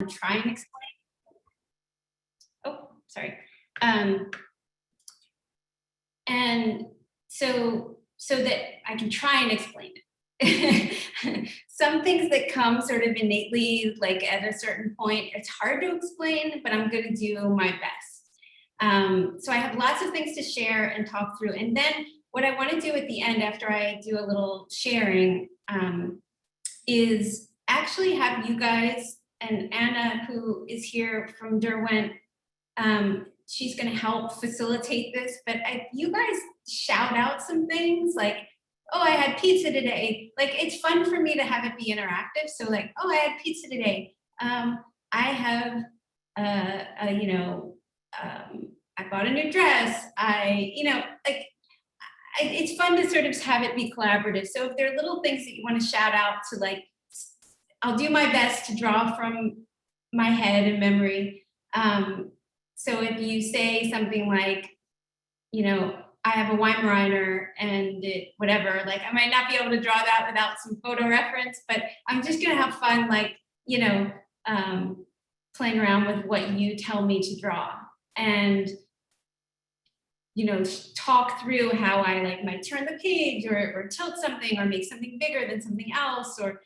try and explain. Oh, sorry. And so that I can try and explain it. Some things that come sort of innately, like at a certain point, it's hard to explain, but I'm going to do my best. So I have lots of things to share and talk through. And then what I want to do at the end, after I do a little sharing, is actually have you guys, and Anna, who is here from Derwent, she's going to help facilitate this, but you guys shout out some things like, oh, I had pizza today. Like, it's fun for me to have it be interactive. So like, oh, I had pizza today. I have, I bought a new dress. It's fun to sort of have it be collaborative. So if there are little things that you want to shout out to, like, I'll do my best to draw from my head and memory. So if you say something like, I have a Weimaraner and whatever, like I might not be able to draw that without some photo reference, but I'm just gonna have fun, like, playing around with what you tell me to draw, and talk through how I might turn the page or tilt something or make something bigger than something else, or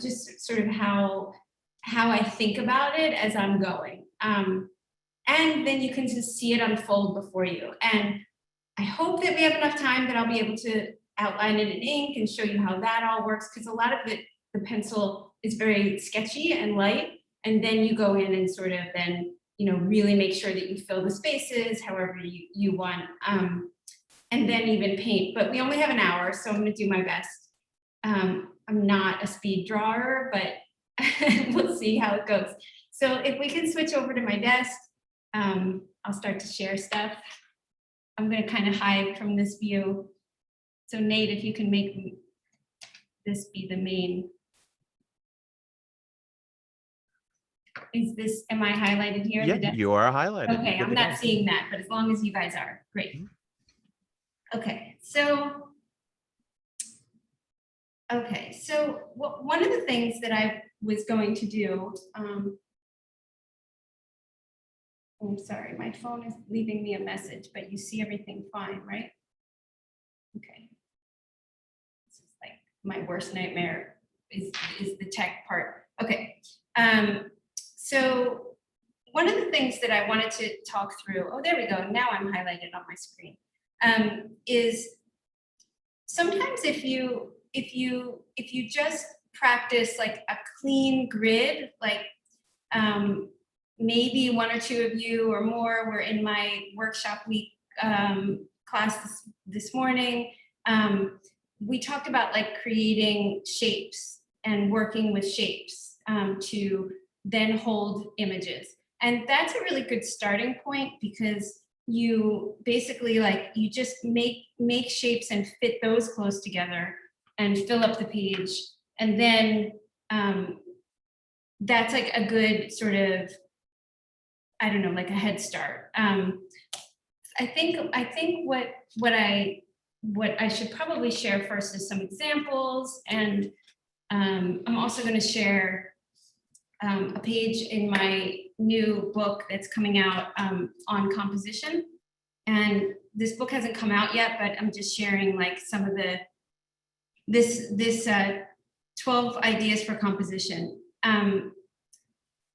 just sort of how I think about it as I'm going. And then you can just see it unfold before you. And I hope that we have enough time that I'll be able to outline it in ink and show you how that all works, because a lot of it, the pencil is very sketchy and light, and then you go in and sort of then really make sure that you fill the spaces however you want, and then even paint. But we only have an hour, so I'm going to do my best. I'm not a speed drawer, but we'll see how it goes. So if we can switch over to my desk, I'll start to share stuff. I'm going to kind of hide from this view. So Nate, if you can make this be the main. Am I highlighted here? Yeah, you are highlighted. Okay, I'm not seeing that, but as long as you guys are, great. Okay, so one of the things that I was going to do, I'm sorry, my phone is leaving me a message, but you see everything fine, right? Okay. This is like my worst nightmare is the tech part. Okay. So one of the things that I wanted to talk through, oh, there we go. Now I'm highlighted on my screen, is sometimes if you just practice like a clean grid, like maybe one or two of you or more were in my workshop week class this morning. We talked about like creating shapes and working with shapes to then hold images. And that's a really good starting point, because you basically you just make shapes and fit those close together and fill up the page. And then that's like a good sort of, I don't know, like a head start. I think what I should probably share first is some examples, and I'm also going to share a page in my new book that's coming out on composition. And this book hasn't come out yet, but I'm just sharing like some of this 12 ideas for composition. And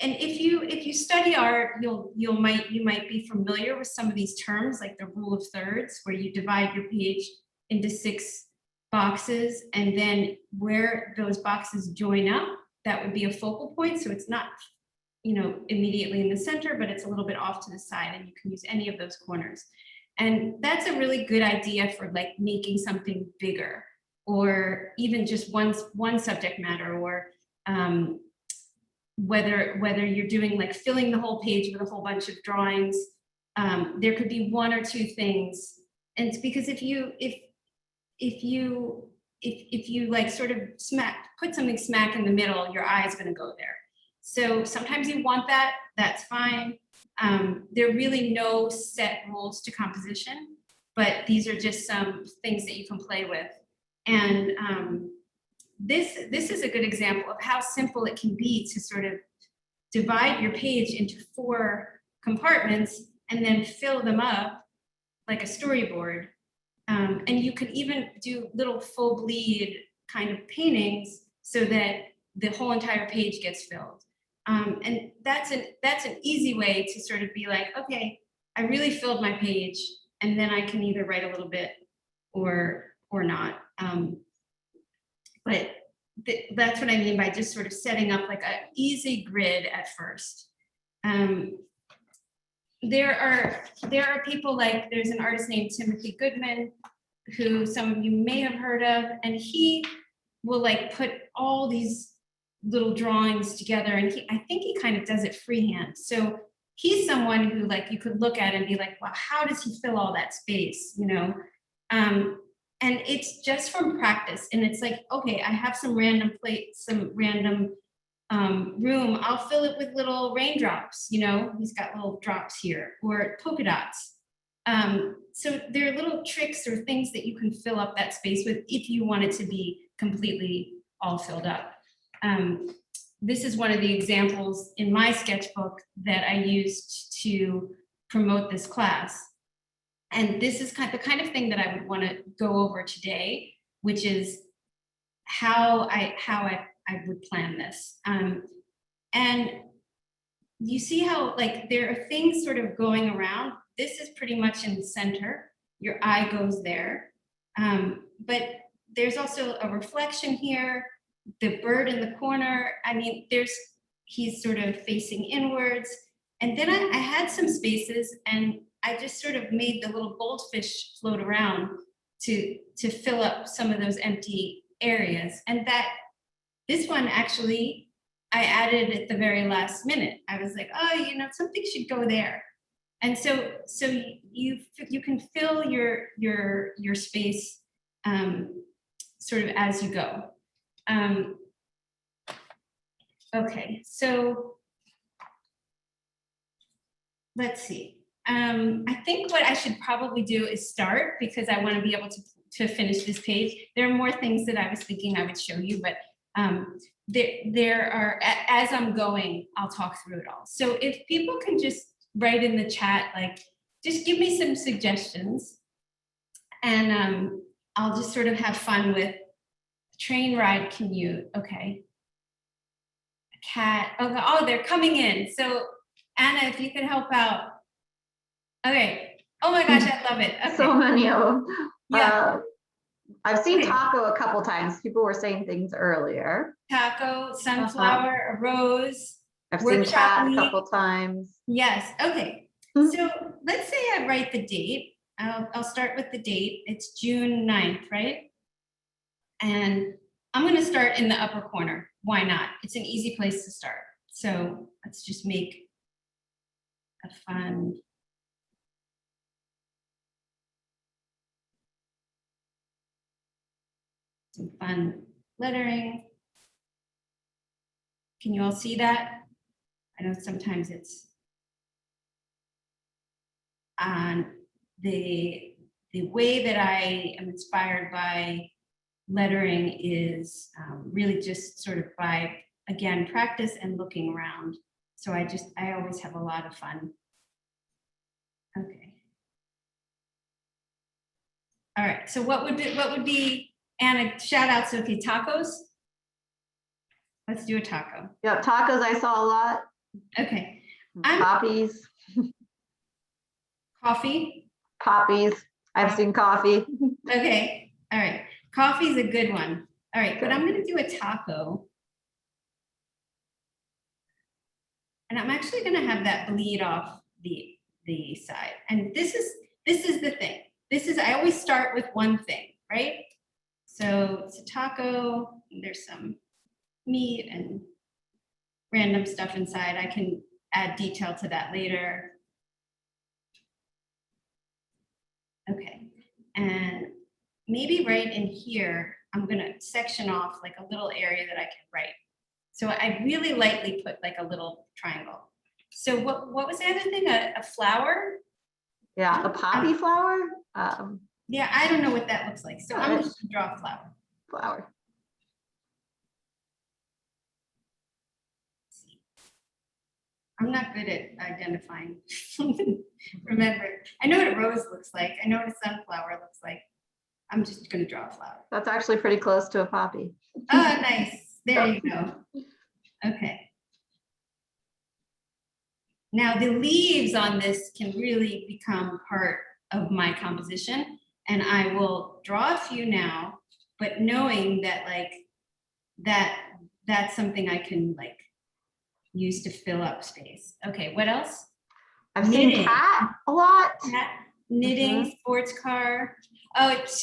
if you study art, you might be familiar with some of these terms, like the rule of thirds, where you divide your page into 6 boxes, and then where those boxes join up, that would be a focal point. So it's not, immediately in the center, but it's a little bit off to the side, and you can use any of those corners. And that's a really good idea for like making something bigger, or even just one subject matter, or whether you're doing like filling the whole page with a whole bunch of drawings. There could be 1 or 2 things. And it's because if you like sort of put something smack in the middle, your eye is going to go there. So sometimes you want that, that's fine. There are really no set rules to composition, but these are just some things that you can play with. And this is a good example of how simple it can be to sort of divide your page into 4 compartments and then fill them up like a storyboard. And you could even do little full bleed kind of paintings so that the whole entire page gets filled. And that's an easy way to sort of be like, okay, I really filled my page, and then I can either write a little bit or not. But that's what I mean by just sort of setting up like an easy grid at first. There are people like, there's an artist named Timothy Goodman, who some of you may have heard of, and he will like put all these little drawings together, and I think he kind of does it freehand. So he's someone who like you could look at and be like, wow, how does he fill all that space, you know? And it's just from practice. And it's like, okay, I have some random room, I'll fill it with little raindrops, you know, he's got little drops here, or polka dots. So there are little tricks or things that you can fill up that space with if you want it to be completely all filled up. This is one of the examples in my sketchbook that I used to promote this class. And this is the kind of thing that I would want to go over today, which is how I would plan this. And you see how like there are things sort of going around. This is pretty much in the center. Your eye goes there. But there's also a reflection here. The bird in the corner, I mean, he's sort of facing inwards. And then I had some spaces, and I just sort of made the little goldfish float around to fill up some of those empty areas. And this one actually, I added at the very last minute. I was like, oh, you know, something should go there. And so you can fill your space sort of as you go. Okay, so let's see. I think what I should probably do is start, because I want to be able to finish this page. There are more things that I was thinking I would show you, but there are, as I'm going, I'll talk through it all. So if people can just write in the chat, like, just give me some suggestions, and I'll just sort of have fun with train ride commute. Okay. A cat. Oh, they're coming in. So Anna, if you could help out. Okay. Oh my gosh, I love it. Okay. So many of them. Yeah. I've seen taco a couple times. People were saying things earlier. Taco, sunflower, a rose. I've seen cat a couple times. Yes. Okay. So let's say I write the date. I'll start with the date. It's June 9th, right? And I'm going to start in the upper corner. Why not? It's an easy place to start. So let's just make a fun. Some fun lettering. Can you all see that? I know sometimes it's on the way that I am inspired by lettering is really just sort of by, again, practice and looking around. So I always have a lot of fun. Okay. All right. So what would be Anna, shout out, Sophie, tacos? Let's do a taco. Yeah, tacos I saw a lot. Okay. Poppies. Coffee? Poppies. I've seen coffee. Okay. All right. Coffee's a good one. All right, but I'm going to do a taco. And I'm actually going to have that bleed off the side. And this is the thing. I always start with one thing, right? So it's a taco, there's some meat and random stuff inside. I can add detail to that later. Okay, and maybe right in here, I'm gonna section off like a little area that I can write. So I really lightly put like a little triangle. So what was the other thing, a flower? Yeah, a poppy flower? Yeah, I don't know what that looks like. So I'm just gonna draw a flower. I'm not good at identifying. Remember, I know what a rose looks like. I know what a sunflower looks like. I'm just gonna draw a flower. That's actually pretty close to a poppy. Oh, nice. There you go. Okay. Now the leaves on this can really become part of my composition, and I will draw a few now, but knowing that like that's something I can like use to fill up space. Okay, what else? I've seen Knitting. cat a lot. Cat, knitting, sports car. Oh, what's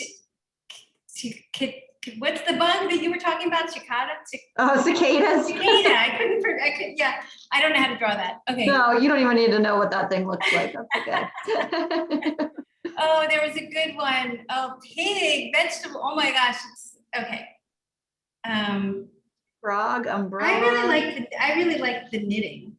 the bug that you were talking about? Cicada? Oh, cicadas. Cicada. I couldn't, yeah. I don't know how to draw that. Okay. No, you don't even need to know what that thing looks like. That's okay. Oh, there was a good one. Oh, pig, vegetable. Oh my gosh. Okay. Frog, umbrella. I really like the knitting.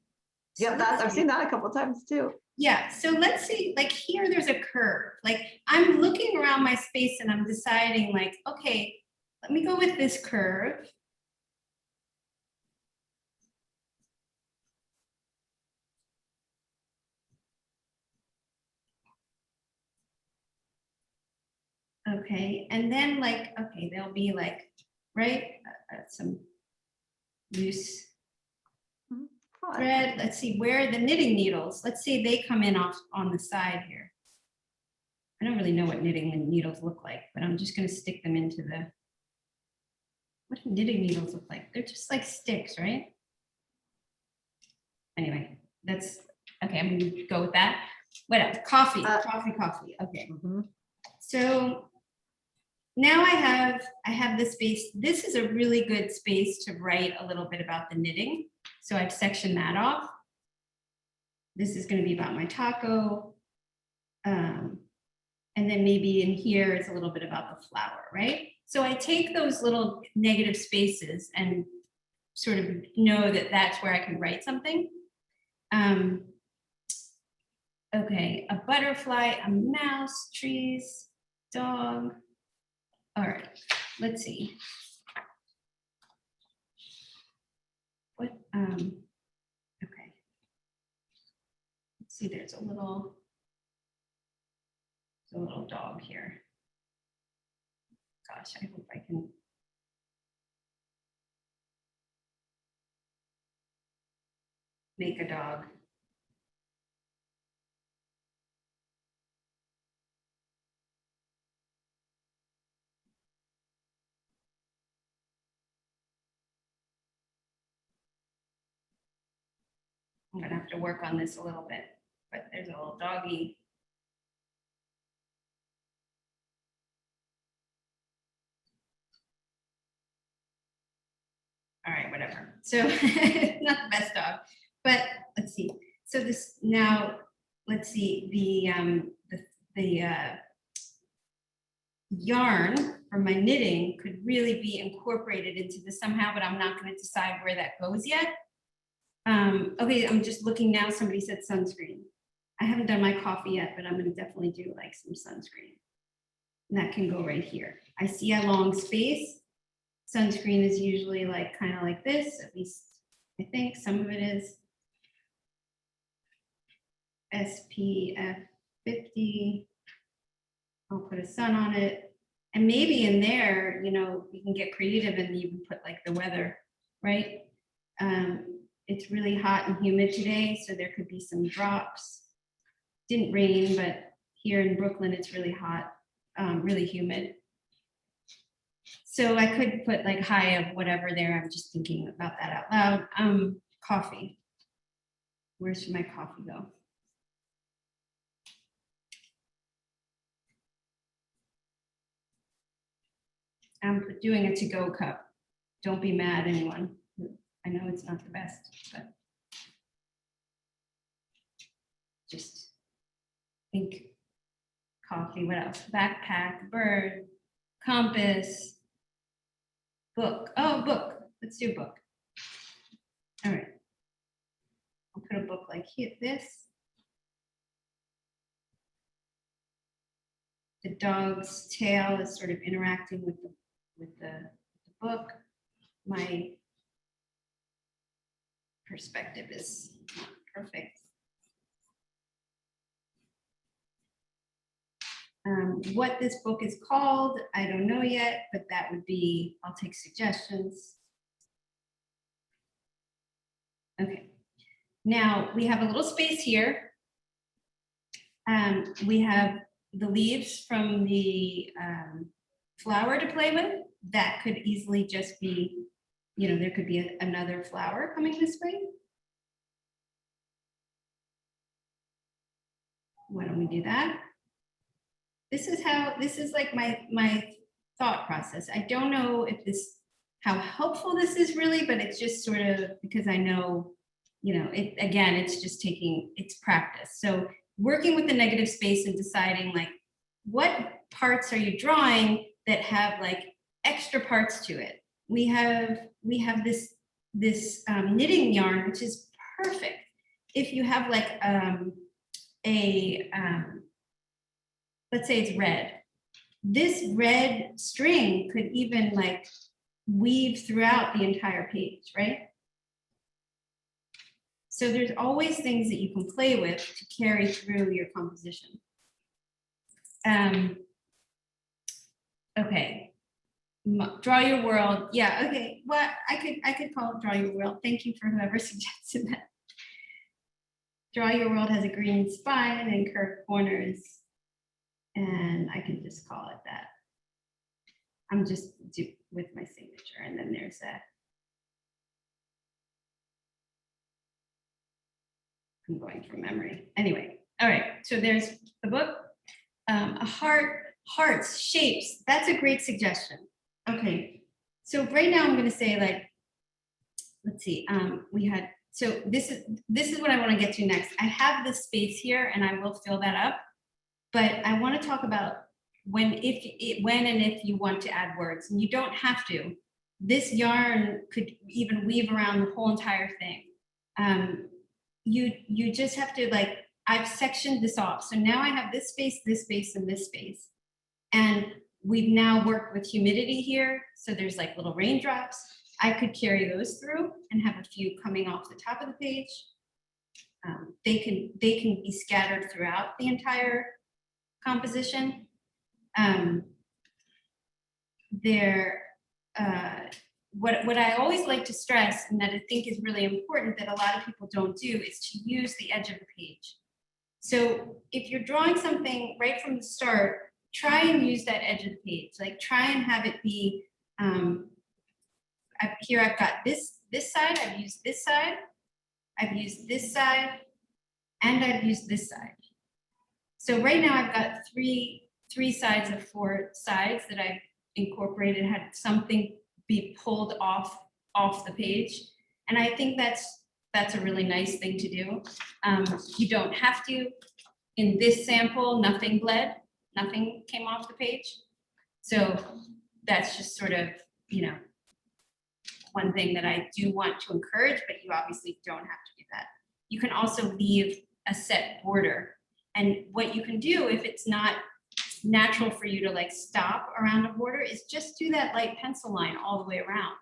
So Yep, I've seen that a couple times too. Yeah, so let's see, like here, there's a curve. Like I'm looking around my space and I'm deciding like, okay, let me go with this curve. Okay, and then like, okay, there'll be like, right, some loose thread. Let's see, where are the knitting needles? Let's see, they come in off on the side here. I don't really know what knitting needles look like, but I'm just going to stick them into the, what do knitting needles look like? They're just like sticks, right? Anyway, that's, okay, I'm going to go with that. What else? Coffee, coffee. Okay. So now I have the space. This is a really good space to write a little bit about the knitting. So I've sectioned that off. This is going to be about my taco. And then maybe in here it's a little bit about the flower, right? So I take those little negative spaces and sort of know that that's where I can write something. Okay, a butterfly, a mouse, trees, dog. All right, let's see. What, okay. Let's see, there's a little dog here. Gosh, I hope I can. Make a dog. I'm gonna have to work on this a little bit, but there's a little doggy. All right, whatever. So not the best dog, but let's see. So this now, let's see the yarn for my knitting could really be incorporated into this somehow, but I'm not going to decide where that goes yet. Okay, I'm just looking now. Somebody said sunscreen. I haven't done my coffee yet, but I'm going to definitely do like some sunscreen. And that can go right here. I see a long space. Sunscreen is usually like kind of like this, at least I think some of it is. SPF 50. I'll put a sun on it. And maybe in there, you know, you can get creative and even put like the weather, right? It's really hot and humid today, so there could be some drops. Didn't rain, but here in Brooklyn, it's really hot, really humid. So I could put like high of whatever there. I'm just thinking about that out loud. Coffee. Where should my coffee go? I'm doing a to-go cup. Don't be mad, anyone. I know it's not the best, but just think coffee. What else? Backpack, bird, compass, book. Oh, book. Let's do book. All right. I'll put a book like here, this. The dog's tail is sort of interacting with the book. My perspective is not perfect. What this book is called, I don't know yet, but that would be, I'll take suggestions. Okay, now we have a little space here. We have the leaves from the flower to play with. That could easily just be, you know, there could be another flower coming this way. Why don't we do that? This is like my thought process. I don't know if this, how helpful this is really, but it's just sort of because I know, you know, it, again, it's just taking, it's practice. So working with the negative space and deciding like, what parts are you drawing that have like extra parts to it? We have this knitting yarn, which is perfect. If you have like let's say it's red. This red string could even like weave throughout the entire page, right? So there's always things that you can play with to carry through your composition. Okay, draw your world. Yeah, okay. Well, I could call it draw your world. Thank you for whoever suggested that. Draw your world has a green spine and curved corners. And I can just call it that. I'm just with my signature, and then there's that. I'm going from memory. Anyway, all right, so there's the book. A heart, hearts, shapes, that's a great suggestion. Okay, so right now I'm gonna say like, let's see, we had, so this is what I wanna get to next. I have this space here and I will fill that up. But I want to talk about when and if you want to add words, and you don't have to. This yarn could even weave around the whole entire thing. You just have to, like, I've sectioned this off. So now I have this space, and this space. And we've now worked with humidity here. So there's like little raindrops. I could carry those through and have a few coming off the top of the page. They can be scattered throughout the entire composition. What I always like to stress, and that I think is really important that a lot of people don't do, is to use the edge of the page. So if you're drawing something right from the start, try and use that edge of the page. Like try and have it be, here I've got this side, I've used this side, I've used this side, and I've used this side. So right now I've got three sides of 4 sides that I've incorporated, had something be pulled off the page. And I think that's a really nice thing to do. You don't have to. In this sample, nothing bled, nothing came off the page. So that's just sort of, you know, one thing that I do want to encourage, but you obviously don't have to do that. You can also leave a set border. And what you can do if it's not natural for you to like stop around a border is just do that light pencil line all the way around.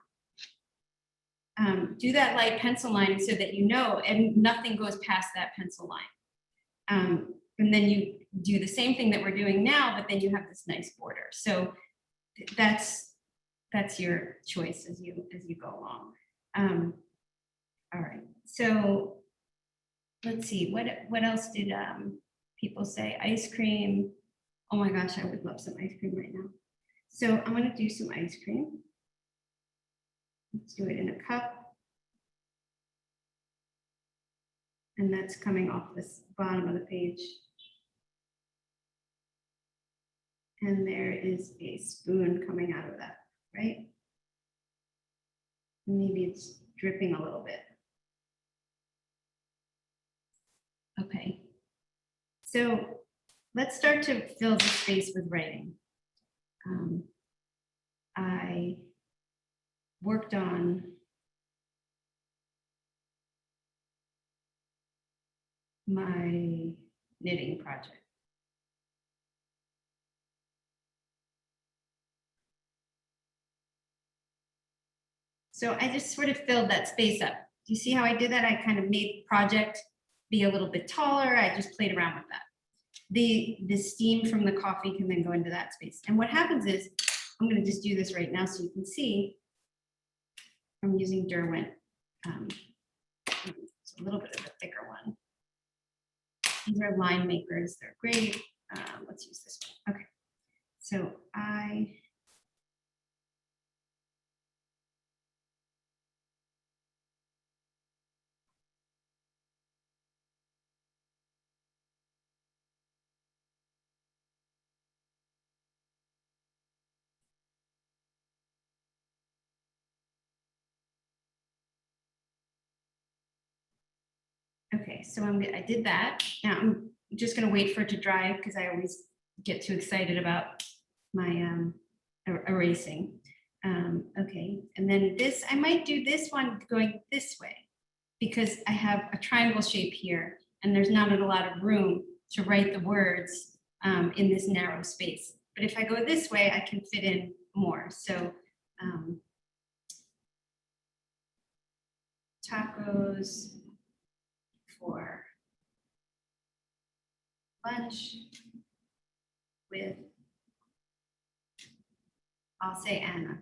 Do that light pencil line so that you know, and nothing goes past that pencil line. And then you do the same thing that we're doing now, but then you have this nice border. So that's your choice as you go along. All right, so let's see, what else did people say? Ice cream. Oh my gosh, I would love some ice cream right now. So I'm gonna do some ice cream. Let's do it in a cup. And that's coming off this bottom of the page. And there is a spoon coming out of that, right? Maybe it's dripping a little bit. Okay, so let's start to fill the space with writing. I worked on my knitting project. So I just sort of filled that space up. Do you see how I did that? I kind of made project be a little bit taller. I just played around with that. The steam from the coffee can then go into that space. And what happens is, I'm going to just do this right now so you can see. I'm using Derwent. It's a little bit of a thicker one. These are line makers. They're great. Let's use this one. Okay. So okay, so I did that. Now I'm just going to wait for it to dry because I always get too excited about my erasing. Okay, and then this, I might do this one going this way because I have a triangle shape here and there's not a lot of room to write the words in this narrow space. But if I go this way, I can fit in more. So tacos for lunch with, I'll say Anna.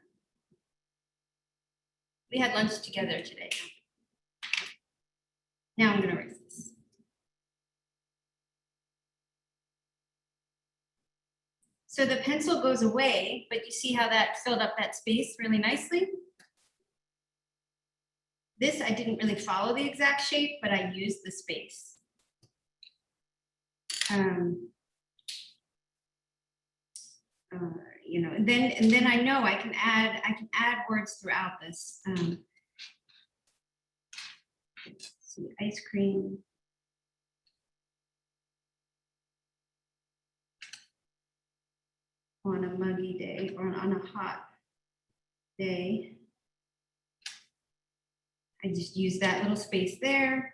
We had lunch together today. Now I'm going to erase this. So the pencil goes away, but you see how that filled up that space really nicely? This, I didn't really follow the exact shape, but I used the space. You know, and then I know I can add words throughout this. Let's see, ice cream. On a muggy day or on a hot day. I just use that little space there.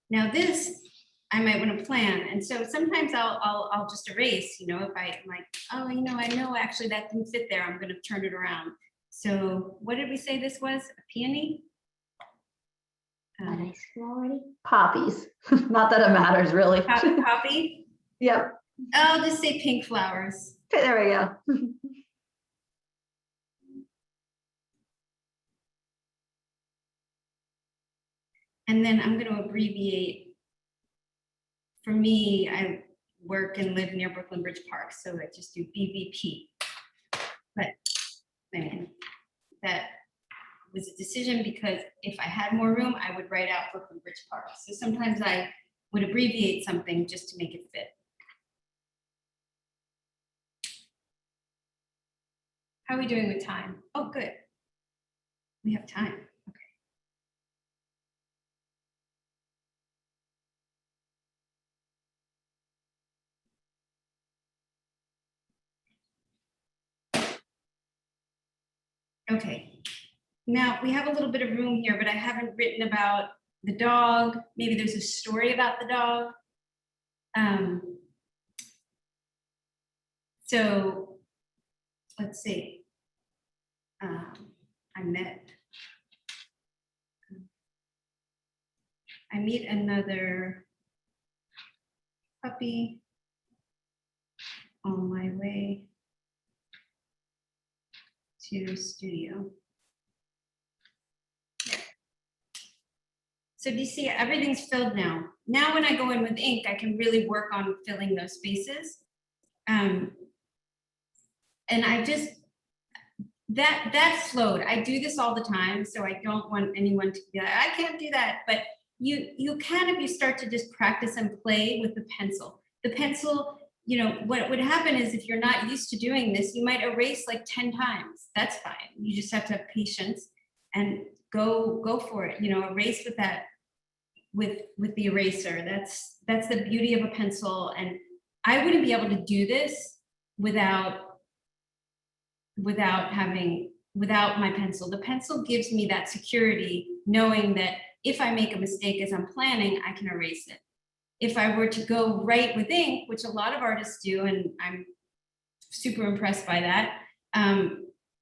Now this, I might want to plan. And so sometimes I'll just erase, you know, if I'm like, oh, you know, I know actually that didn't fit there. I'm going to turn it around. So what did we say this was? A peony? What I see already? Poppies. Not that it matters really. Poppy? Yep. I'll just say pink flowers. There we go. And then I'm going to abbreviate. For me, I work and live near Brooklyn Bridge Park, so I just do BBP. But I mean, that was a decision because if I had more room, I would write out Brooklyn Bridge Park. So sometimes I would abbreviate something just to make it fit. How are we doing with time? Oh, good. We have time. Okay, now we have a little bit of room here, but I haven't written about the dog. Maybe there's a story about the dog. So let's see. I meet another puppy on my way to studio. So do you see everything's filled now? Now when I go in with ink, I can really work on filling those spaces. And I just, that flowed. I do this all the time, so I don't want anyone to be like, I can't do that. But you can if you start to just practice and play with the pencil. The pencil, you know, what would happen is if you're not used to doing this, you might erase like 10 times. That's fine. You just have to have patience and go for it. You know, erase with that, with the eraser. That's the beauty of a pencil. And I wouldn't be able to do this without my pencil. The pencil gives me that security, knowing that if I make a mistake as I'm planning, I can erase it. If I were to go write with ink, which a lot of artists do, and I'm super impressed by that,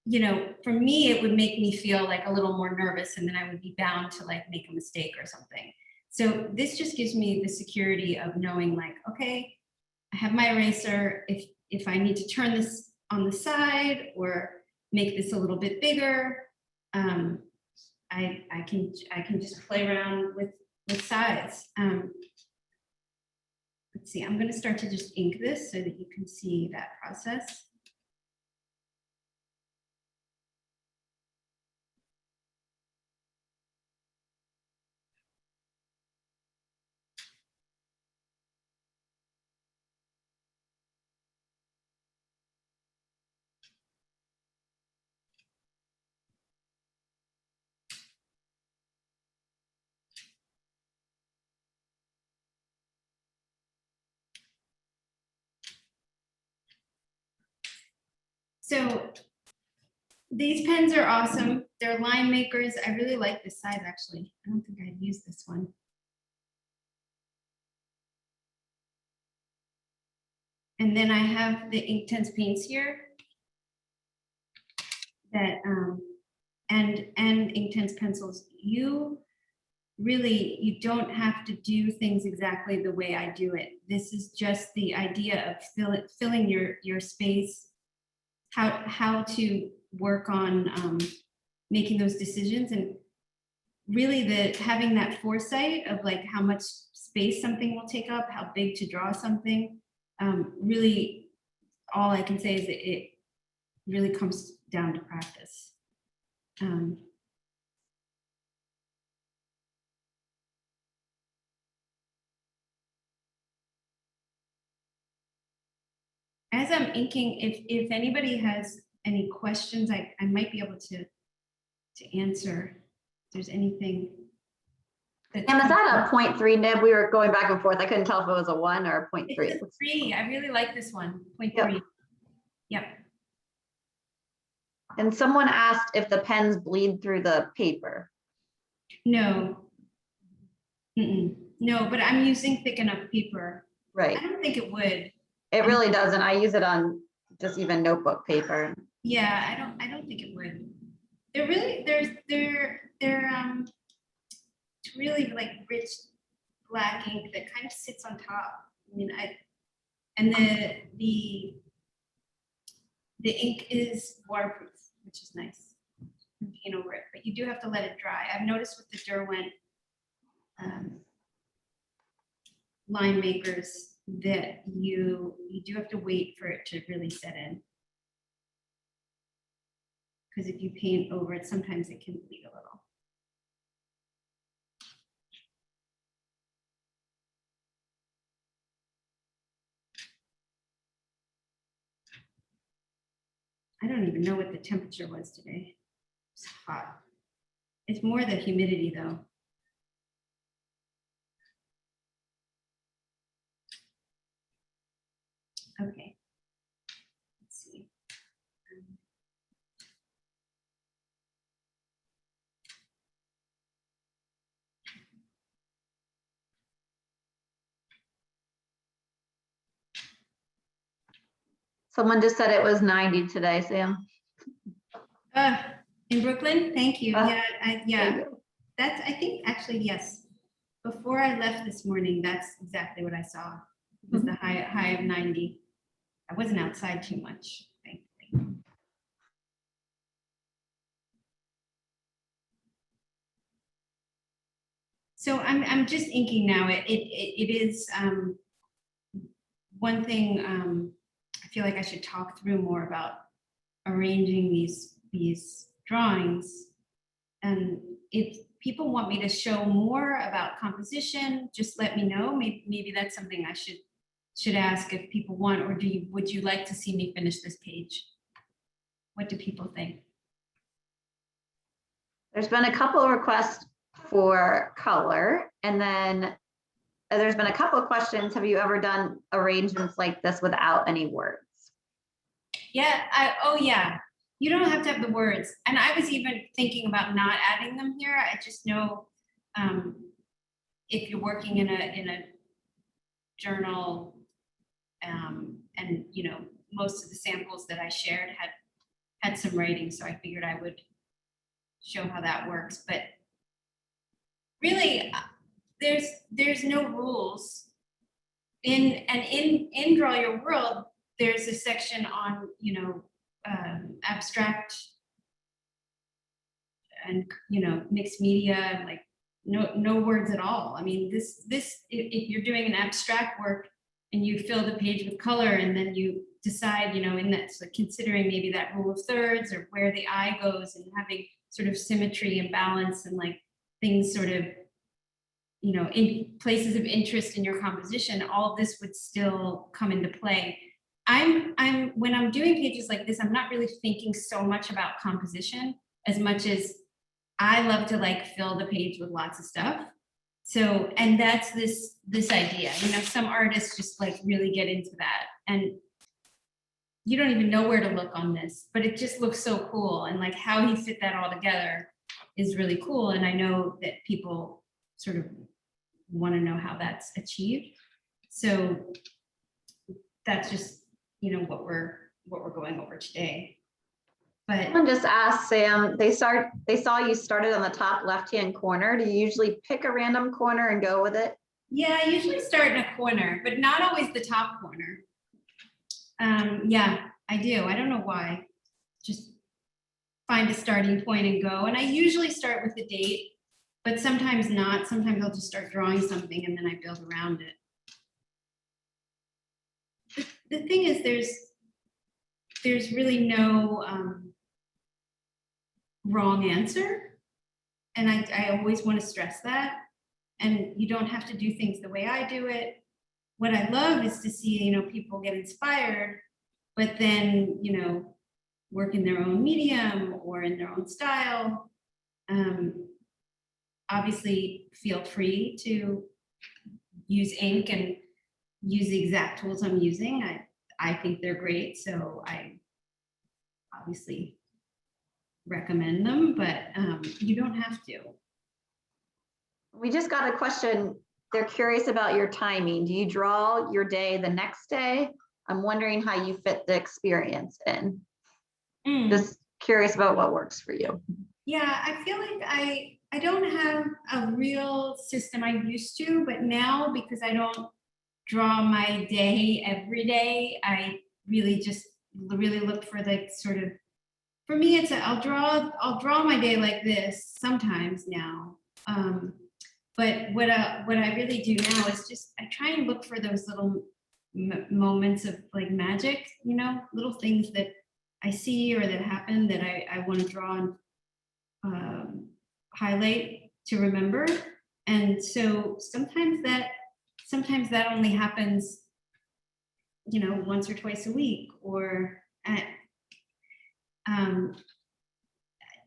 you know, for me, it would make me feel like a little more nervous, and then I would be bound to like make a mistake or something. So this just gives me the security of knowing like, okay, I have my eraser. If I need to turn this on the side or make this a little bit bigger, I can just play around with size. Let's see, I'm going to start to just ink this so that you can see that process. So these pens are awesome. They're line makers. I really like this size actually. I don't think I'd use this one. And then I have the Inktense paints here that and Inktense pencils. You don't have to do things exactly the way I do it. This is just the idea of filling your space, how to work on making those decisions, and really having that foresight of like how much space something will take up, how big to draw something. Really, all I can say is that it really comes down to practice. As I'm inking, if anybody has any questions, I might be able to answer. If there's anything. And is that a 0.3 nib? We were going back and forth. I couldn't tell if it was a 1 or a 0.3. It's a 3. I really like this one. 0.3. Yep. And someone asked if the pens bleed through the paper. No. No, but I'm using thick enough paper. Right. I don't think it would. It really doesn't. I use it on just even notebook paper. Yeah, I don't think it would. They're really it's really like rich black ink that kind of sits on top. I mean, and the ink is waterproof, which is nice. You can paint over it, but you do have to let it dry. I've noticed with the Derwent line makers that you do have to wait for it to really set in. Because if you paint over it, sometimes it can bleed a little. I don't even know what the temperature was today. It's hot. It's more the humidity though. Okay. Let's see. Someone just said it was 90 today, Sam. In Brooklyn, thank you. Yeah, You that's, I think actually, yes. Before I left this morning, that's exactly what I saw. It was the high of 90. I wasn't outside too much, thankfully. So I'm just inking now. It is one thing I feel like I should talk through more about arranging these drawings. And if people want me to show more about composition, just let me know. Maybe that's something I should ask if people want, or would you like to see me finish this page? What do people think? There's been a couple of requests for color, and then there's been a couple of questions. Have you ever done arrangements like this without any words? Yeah, oh yeah. You don't have to have the words. And I was even thinking about not adding them here. I just know if you're working in a journal, and you know, most of the samples that I shared had some writing, so I figured I would show how that works. But really, there's no rules. In Draw Your World, there's a section on, you know, abstract and, you know, mixed media, and like no words at all. I mean, this if you're doing an abstract work and you fill the page with color, and then you decide, you know, in that, so considering maybe that rule of thirds or where the eye goes, and having sort of symmetry and balance, and like things sort of, you know, in places of interest in your composition, all of this would still come into play. When I'm doing pages like this, I'm not really thinking so much about composition as much as I love to like fill the page with lots of stuff. So, and that's this idea, you know, some artists just like really get into that, and you don't even know where to look on this, but it just looks so cool. And like how he fit that all together is really cool. And I know that people sort of want to know how that's achieved. So that's just, you know, what we're going over today. But Someone just asked, Sam, they saw you started on the top left-hand corner. Do you usually pick a random corner and go with it? yeah, I usually start in a corner, but not always the top corner. Yeah, I do. I don't know why. Just find a starting point and go. And I usually start with the date, but sometimes not. Sometimes I'll just start drawing something and then I build around it. The thing is, there's really no wrong answer. And I always want to stress that. And you don't have to do things the way I do it. What I love is to see, you know, people get inspired, but then, you know, work in their own medium or in their own style. Obviously, feel free to use ink and use the exact tools I'm using. I think they're great, so I obviously recommend them, but you don't have to. We just got a question. They're curious about your timing. Do you draw your day the next day? I'm wondering how you fit the experience in. Just curious about what works for you. Yeah, I feel like I don't have a real system. I used to, but now because I don't draw my day every day, I really just really look for the sort of, for me, it's I'll draw my day like this sometimes now. But what I really do now is just I try and look for those little moments of like magic, you know, little things that I see or that happen that I want to draw and highlight to remember. And so sometimes that only happens, you know, once or twice a week, or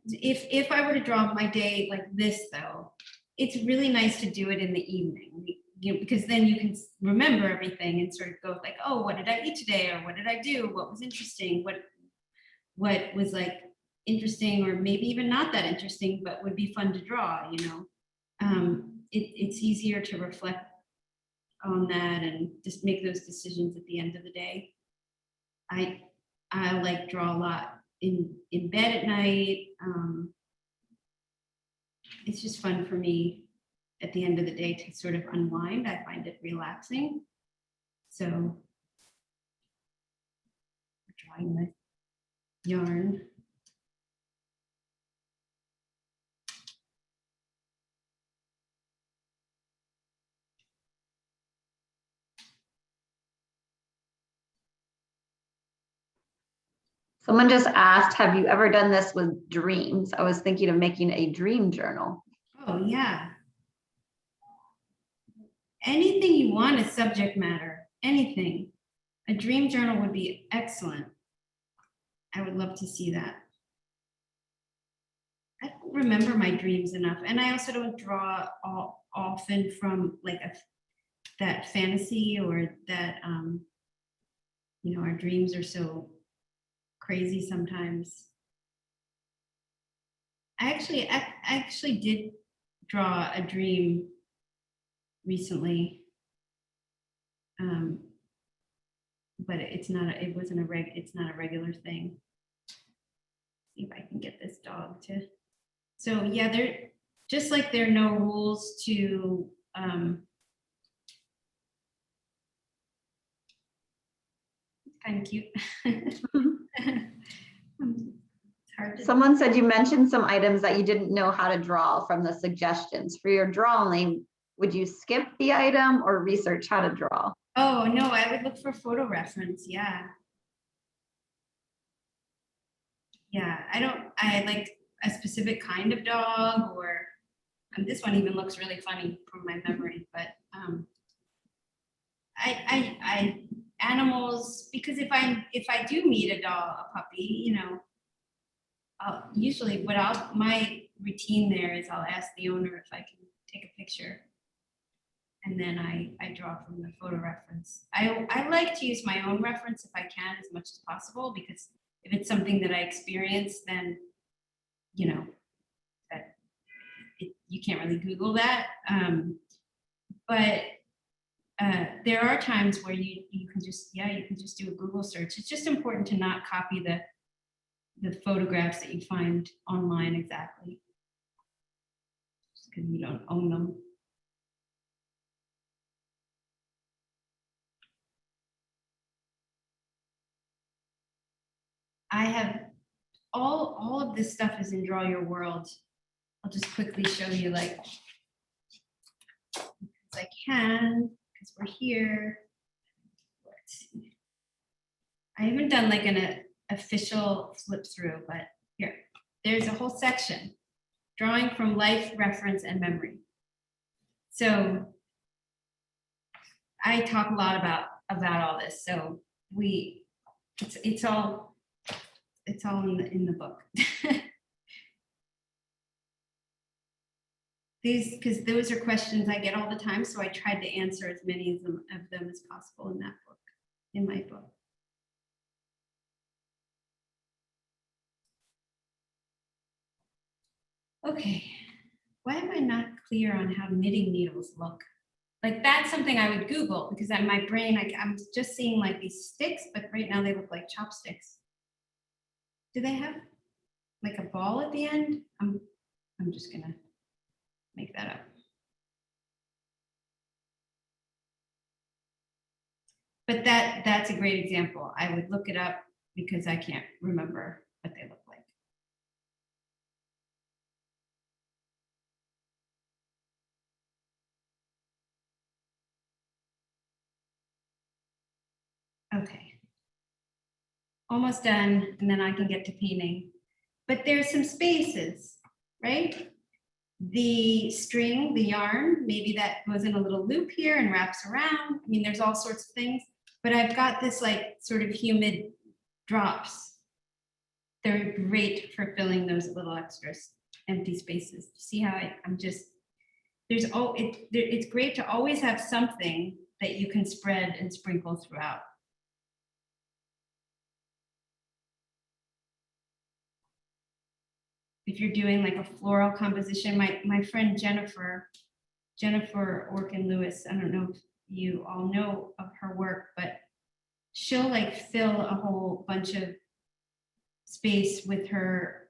if I were to draw my day like this though, it's really nice to do it in the evening, you know, because then you can remember everything and sort of go like, oh, what did I eat today? Or what did I do? What was interesting? What was like interesting, or maybe even not that interesting, but would be fun to draw, you know? It's easier to reflect on that and just make those decisions at the end of the day. I like draw a lot in bed at night. It's just fun for me at the end of the day to sort of unwind. I find it relaxing. So drawing the yarn. Someone just asked, have you ever done this with dreams? I was thinking of making a dream journal. Oh yeah. Anything you want is subject matter, anything. A dream journal would be excellent. I would love to see that. I don't remember my dreams enough. And I also don't draw often from like that fantasy, or that, you know, our dreams are so crazy sometimes. I actually did draw a dream recently, but it's not a regular thing. See if I can get this dog to. So yeah, there just like there are no rules to It's kind of cute. It's hard to. Someone said you mentioned some items that you didn't know how to draw from the suggestions. For your drawing, would you skip the item or research how to draw? Oh, no, I would look for photo reference. Yeah. Yeah, I like a specific kind of dog, or and this one even looks really funny from my memory, but I animals, because if I do meet a dog, a puppy, you know, usually my routine there is I'll ask the owner if I can take a picture, and then I draw from the photo reference. I like to use my own reference if I can, as much as possible, because if it's something that I experience, then, you know, that you can't really Google that. But there are times where you can just do a Google search. It's just important to not copy the photographs that you find online exactly, just because you don't own them. I have all of this stuff is in Draw Your World. I'll just quickly show you, like, as I can, because we're here. Let's see. I haven't done like an official flip through, but here, there's a whole section, drawing from life, reference, and memory. So I talk a lot about all this. So it's all in the book. Because those are questions I get all the time, so I tried to answer as many of them as possible in that book, in my book. Okay, why am I not clear on how knitting needles look? Like, that's something I would Google, because in my brain, I'm just seeing like these sticks, but right now they look like chopsticks. Do they have like a ball at the end? I'm just gonna make that up. But that's a great example. I would look it up because I can't remember what they look like. Okay. Almost done, and then I can get to painting. But there's some spaces, right? The string, the yarn, maybe that goes in a little loop here and wraps around. I mean, there's all sorts of things, but I've got this like sort of humid drops. They're great for filling those little extras, empty spaces. See how it's great to always have something that you can spread and sprinkle throughout. If you're doing like a floral composition, my friend Jennifer Orkin Lewis, I don't know if you all know of her work, but she'll like fill a whole bunch of space with her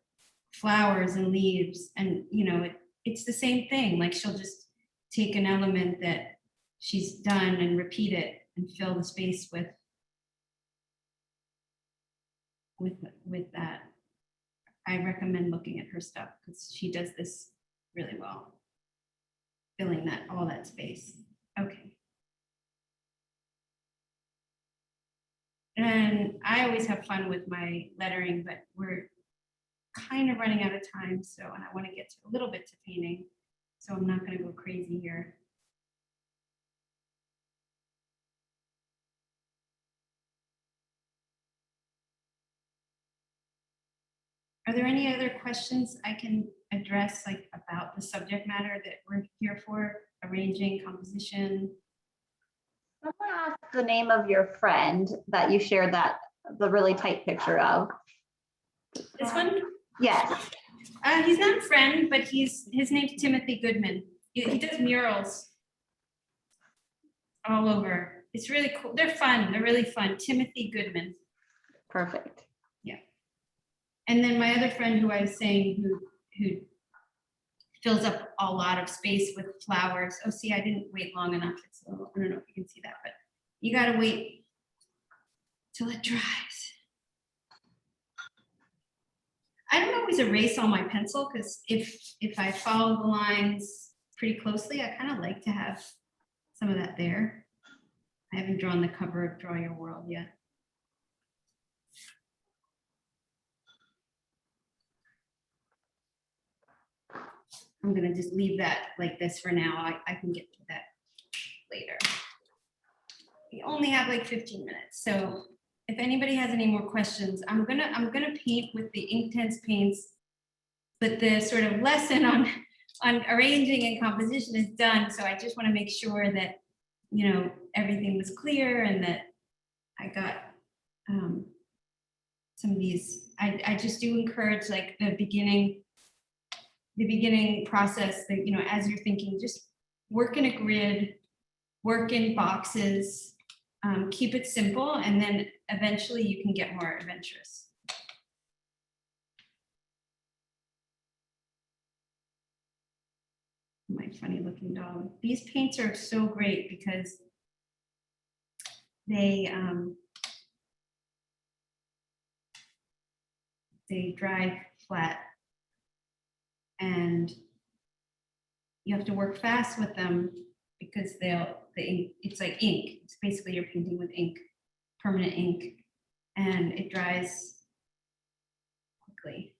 flowers and leaves, and you know, it's the same thing. Like, she'll just take an element that she's done and repeat it and fill the space with that. I recommend looking at her stuff because she does this really well, filling all that space. Okay. And I always have fun with my lettering, but we're kind of running out of time, so, and I want to get to a little bit to painting, so I'm not going to go crazy here. Are there any other questions I can address, like about the subject matter that we're here for, arranging, composition? Someone asked the name of your friend that you shared the really tight picture of. This one? Yes. He's not a friend, but his name's Timothy Goodman. He does murals all over. It's really cool. They're fun. They're really fun. Timothy Goodman. Perfect. Yeah. And then my other friend who I was saying who fills up a lot of space with flowers. Oh, see, I didn't wait long enough. It's a little, I don't know if you can see that, but you got to wait till it dries. I don't always erase on my pencil because if I follow the lines pretty closely, I kind of like to have some of that there. I haven't drawn the cover of Draw Your World yet. I'm gonna just leave that like this for now. I can get to that later. We only have like 15 minutes, so if anybody has any more questions, I'm gonna paint with the Inktense paints, but the sort of lesson on arranging and composition is done. So I just want to make sure that, you know, everything was clear and that I got some of these. I just do encourage like the beginning process that, you know, as you're thinking, just work in a grid, work in boxes, keep it simple, and then eventually you can get more adventurous. My funny looking dog. These paints are so great because they dry flat, and you have to work fast with them because it's like ink. It's basically you're painting with ink, permanent ink, and it dries quickly.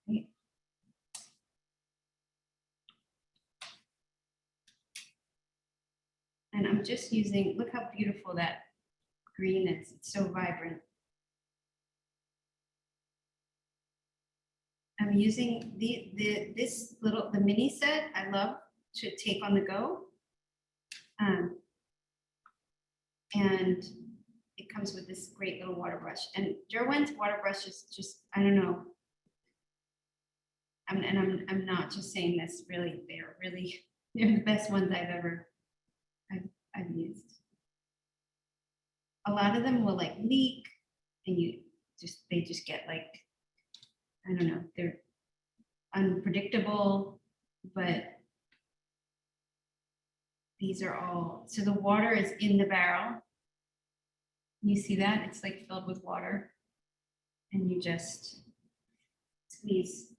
Okay. And I'm just using, look how beautiful that green is. It's so vibrant. I'm using the mini set. I love to take on the go. And it comes with this great little water brush. And Derwent's water brush is just, I don't know. I'm not just saying this, really, they're the best ones I've used. A lot of them will like leak and they just get like, I don't know, they're unpredictable, but these are all, so the water is in the barrel. You see that? It's like filled with water, and you just squeeze.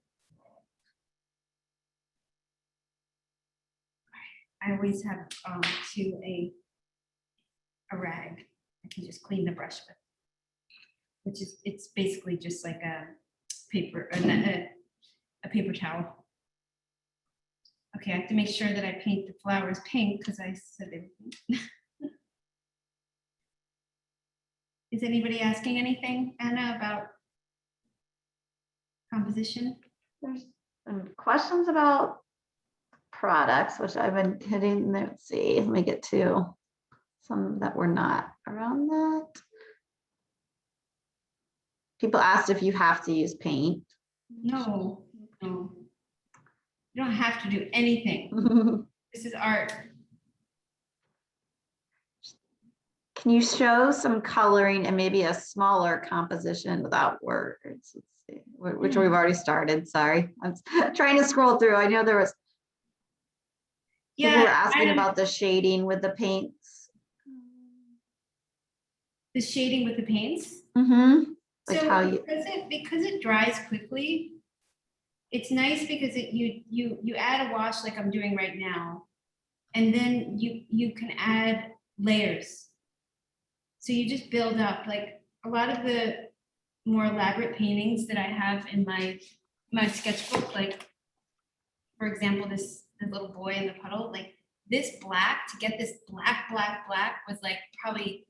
I always have a rag I can just clean the brush with, which is, it's basically just like a paper, a paper towel. Okay, I have to make sure that I paint the flowers pink because I said they were pink. Is anybody asking anything, Anna, about composition? There's some questions about products, which I've been hitting. Let's see, let me get to some that were not around that. People asked if you have to use paint. No, no. You don't have to do anything. This is art. Can you show some coloring and maybe a smaller composition without words? Let's see, which we've already started. Sorry, I'm trying to scroll through. I know there was people were asking about the shading with the paints. The shading with the paints? Mm-hmm. Like so how you, because it dries quickly, it's nice because you add a wash like I'm doing right now, and then you can add layers. So you just build up, like a lot of the more elaborate paintings that I have in my sketchbook, like for example, the little boy in the puddle, like this black, to get this black was like probably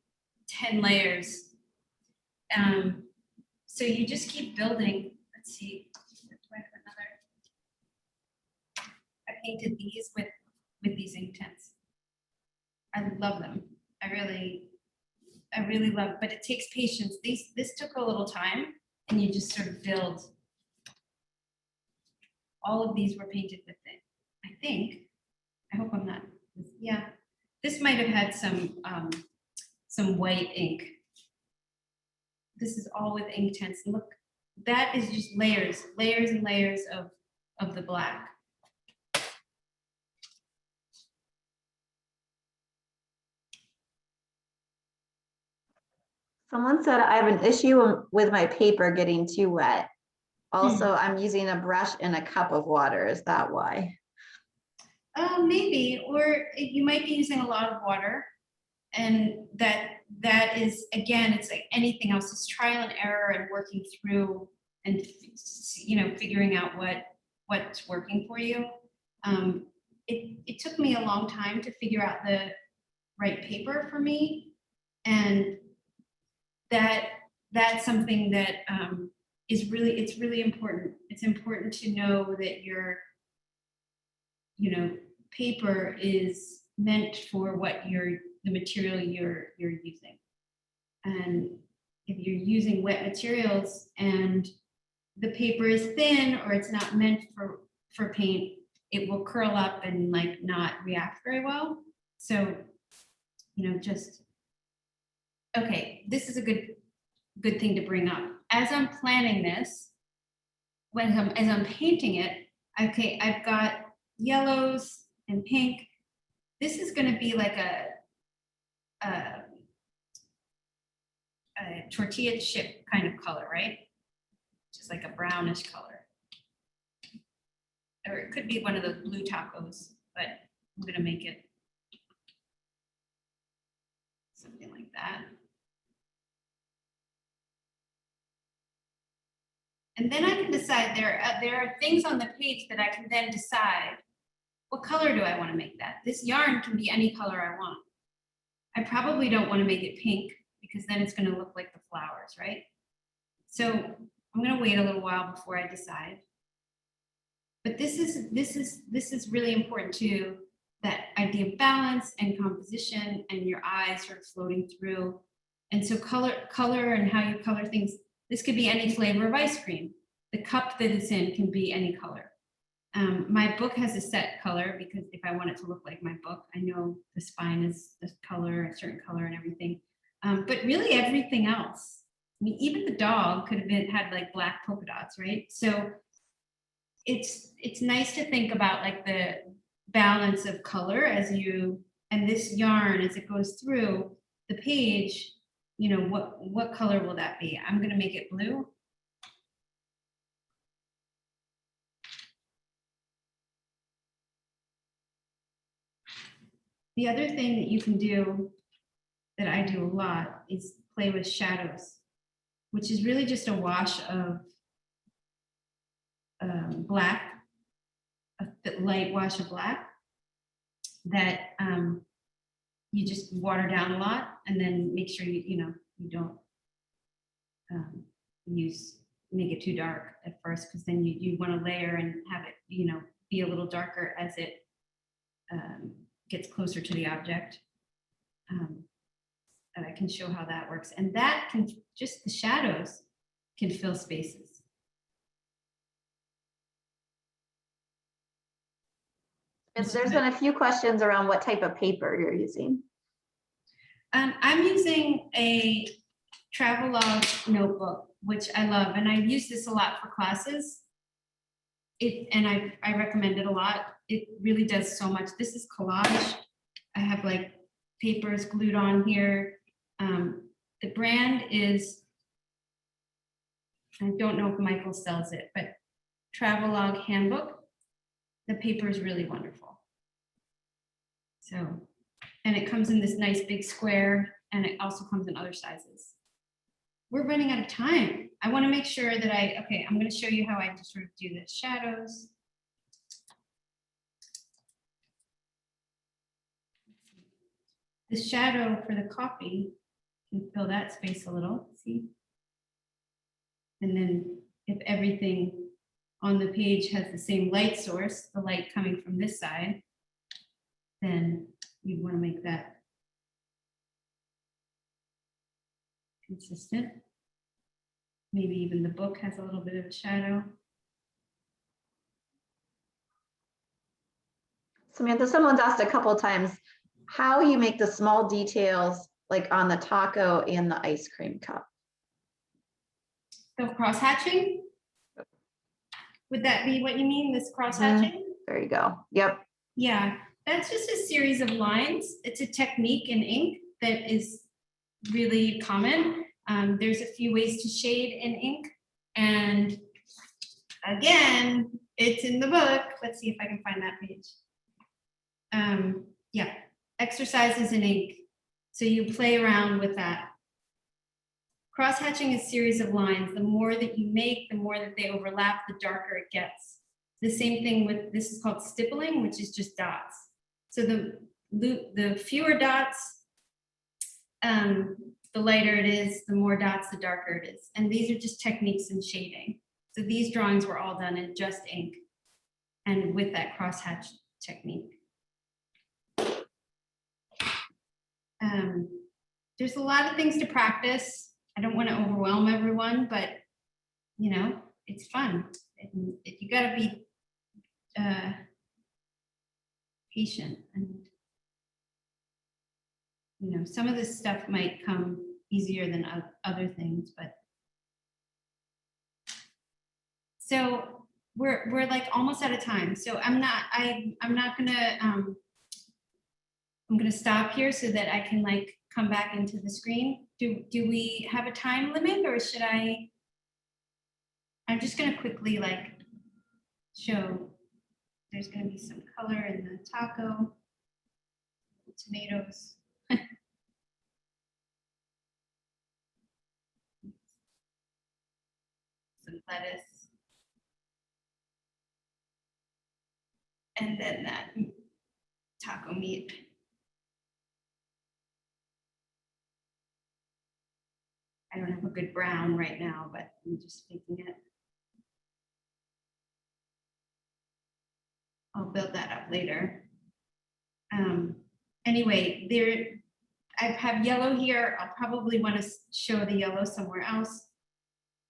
10 layers. So you just keep building. Let's see, do I have another? I painted these with these Inktense. I love them. I really love, but it takes patience. This took a little time, and you just sort of build. All of these were painted with it, I think. I hope I'm not, yeah. This might have had some white ink. This is all with Inktense. Look, that is just layers and layers of the black. Someone said I have an issue with my paper getting too wet. Also, I'm using a brush in a cup of water. Is that why? Maybe, or you might be using a lot of water, and that is, again, it's like anything else, it's trial and error and working through and, you know, figuring out what's working for you. It took me a long time to figure out the right paper for me, and that's something that is really, it's really important. It's important to know that your, you know, paper is meant for what the material you're using. And if you're using wet materials and the paper is thin or it's not meant for paint, it will curl up and like not react very well. So, you know, just, okay, this is a good thing to bring up. As I'm planning this, as I'm painting it, okay, I've got yellows and pink. This is going to be like a tortilla chip kind of color, right? Just like a brownish color. Or it could be one of those blue tacos, but I'm going to make it something like that. And then I can decide, there are things on the page that I can then decide, what color do I want to make that? This yarn can be any color I want. I probably don't want to make it pink because then it's going to look like the flowers, right? So I'm going to wait a little while before I decide. But this is really important too, that idea of balance and composition and your eyes sort of floating through. And so color and how you color things, this could be any flavor of ice cream. The cup that it's in can be any color. My book has a set color because if I want it to look like my book, I know the spine is this color, a certain color and everything. But really everything else, I mean, even the dog could have had like black polka dots, right? So it's nice to think about like the balance of color as you, and this yarn as it goes through the page, you know, what color will that be? I'm going to make it blue. The other thing that you can do, that I do a lot, is play with shadows, which is really just a wash of black, a light wash of black that you just water down a lot, and then make sure you don't make it too dark at first, because then you want to layer and have it, you know, be a little darker as it gets closer to the object. And I can show how that works. And that can, just the shadows can fill spaces. There's been a few questions around what type of paper you're using. I'm using a Travelog notebook, which I love, and I use this a lot for classes. And I recommend it a lot. It really does so much. This is collage. I have like papers glued on here. The brand is, I don't know if Michael sells it, but Travelog Handbook. The paper is really wonderful. So, and it comes in this nice big square, and it also comes in other sizes. We're running out of time. I want to make sure that I'm going to show you how I just sort of do the shadows. The shadow for the coffee can fill that space a little, see? And then if everything on the page has the same light source, the light coming from this side, then you'd want to make that consistent. Maybe even the book has a little bit of a shadow. Samantha, someone's asked a couple of times how you make the small details like on the taco and the ice cream cup. So cross-hatching? Would that be what you mean, this cross-hatching? There you go. Yep. Yeah, that's just a series of lines. It's a technique in ink that is really common. There's a few ways to shade in ink. And again, it's in the book. Let's see if I can find that page. Yeah, exercises in ink. So you play around with that. Cross-hatching is a series of lines. The more that you make, the more that they overlap, the darker it gets. The same thing with, this is called stippling, which is just dots. So the fewer dots, the lighter it is, the more dots, the darker it is. And these are just techniques in shading. So these drawings were all done in just ink and with that crosshatch technique. There's a lot of things to practice. I don't want to overwhelm everyone, but you know, it's fun. And you got to be patient, and you know, some of this stuff might come easier than other things, but so we're like almost out of time. So I'm gonna stop here so that I can like come back into the screen. Do we have a time limit, or should I? I'm just gonna quickly like show. There's gonna be some color in the taco, tomatoes. Some lettuce. And then that taco meat. I don't have a good brown right now, but I'm just making it. I'll build that up later. Anyway, I have yellow here. I'll probably want to show the yellow somewhere else.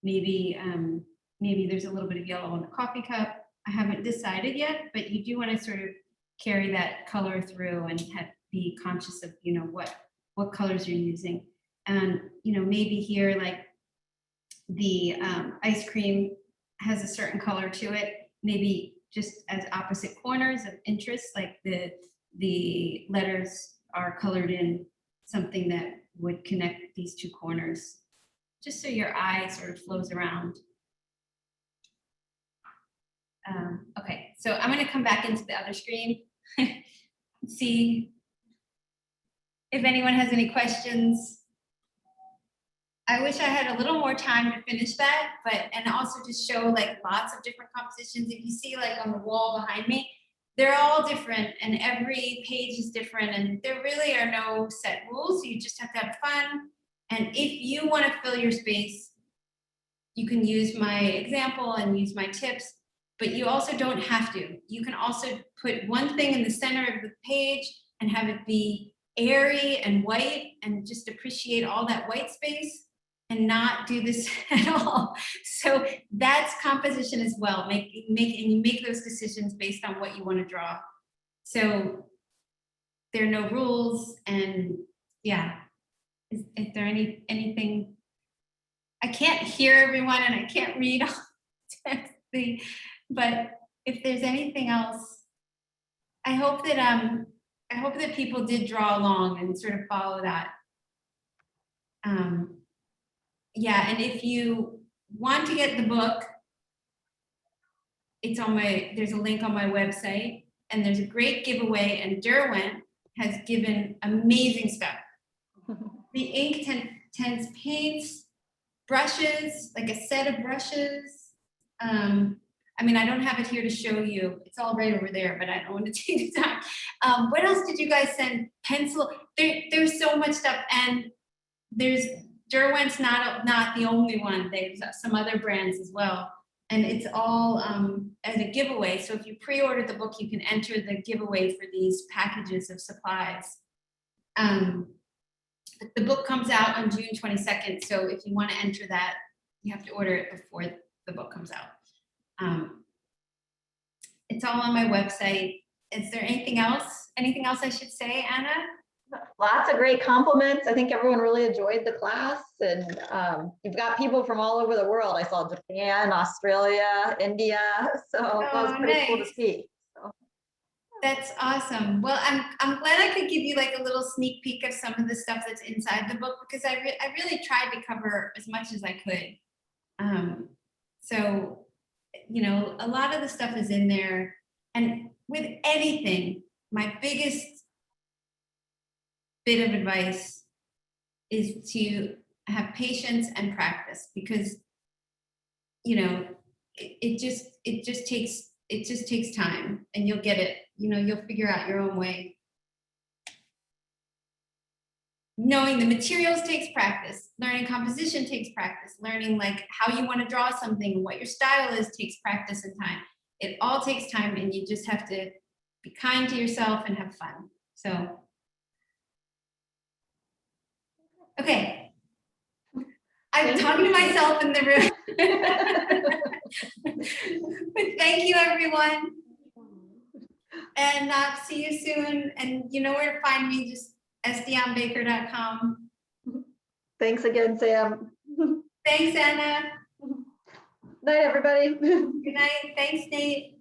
Maybe there's a little bit of yellow on the coffee cup. I haven't decided yet, but you do want to sort of carry that color through and be conscious of, you know, what colors you're using. And, you know, maybe here, like the ice cream has a certain color to it, maybe just as opposite corners of interest, like the letters are colored in something that would connect these two corners, just so your eye sort of flows around. Okay, so I'm going to come back into the other screen, see if anyone has any questions. I wish I had a little more time to finish that, and also to show like lots of different compositions. If you see like on the wall behind me, they're all different and every page is different, and there really are no set rules. You just have to have fun. And if you want to fill your space, you can use my example and use my tips, but you also don't have to. You can also put one thing in the center of the page and have it be airy and white and just appreciate all that white space and not do this at all. So that's composition as well. And you make those decisions based on what you want to draw. So there are no rules, and yeah. Is there anything? I can't hear everyone and I can't read all text, but if there's anything else, I hope that people did draw along and sort of follow that. Yeah, and if you want to get the book, it's on there's a link on my website, and there's a great giveaway, and Derwent has given amazing stuff. The Inktense paints, brushes, like a set of brushes. I mean, I don't have it here to show you. It's all right over there, but I don't want to take the time. What else did you guys send? Pencil. There's so much stuff, and there's Derwent's not the only one. There's some other brands as well, and it's all as a giveaway. So if you pre-order the book, you can enter the giveaway for these packages of supplies. The book comes out on June 22nd, so if you want to enter that, you have to order it before the book comes out. It's all on my website. Is there anything else? Anything else I should say, Anna? Lots of great compliments. I think everyone really enjoyed the class, and you've got people from all over the world. I saw Japan, Australia, India, so that was pretty cool to Nice. see. So, That's awesome. Well, I'm glad I could give you like a little sneak peek of some of the stuff that's inside the book, because I really tried to cover as much as I could. So, you know, a lot of the stuff is in there, and with anything, my biggest bit of advice is to have patience and practice, because, you know, it just takes time, and you'll get it. You know, you'll figure out your own way. Knowing the materials takes practice. Learning composition takes practice. Learning like how you want to draw something and what your style is takes practice and time. It all takes time, and you just have to be kind to yourself and have fun. So, okay. I'm talking to myself in the room. But thank you, everyone. And see you soon. And you know where to find me, just sdonbaker.com. thanks again, Sam. Thanks, Anna. Night, everybody. Good night. Thanks, Nate.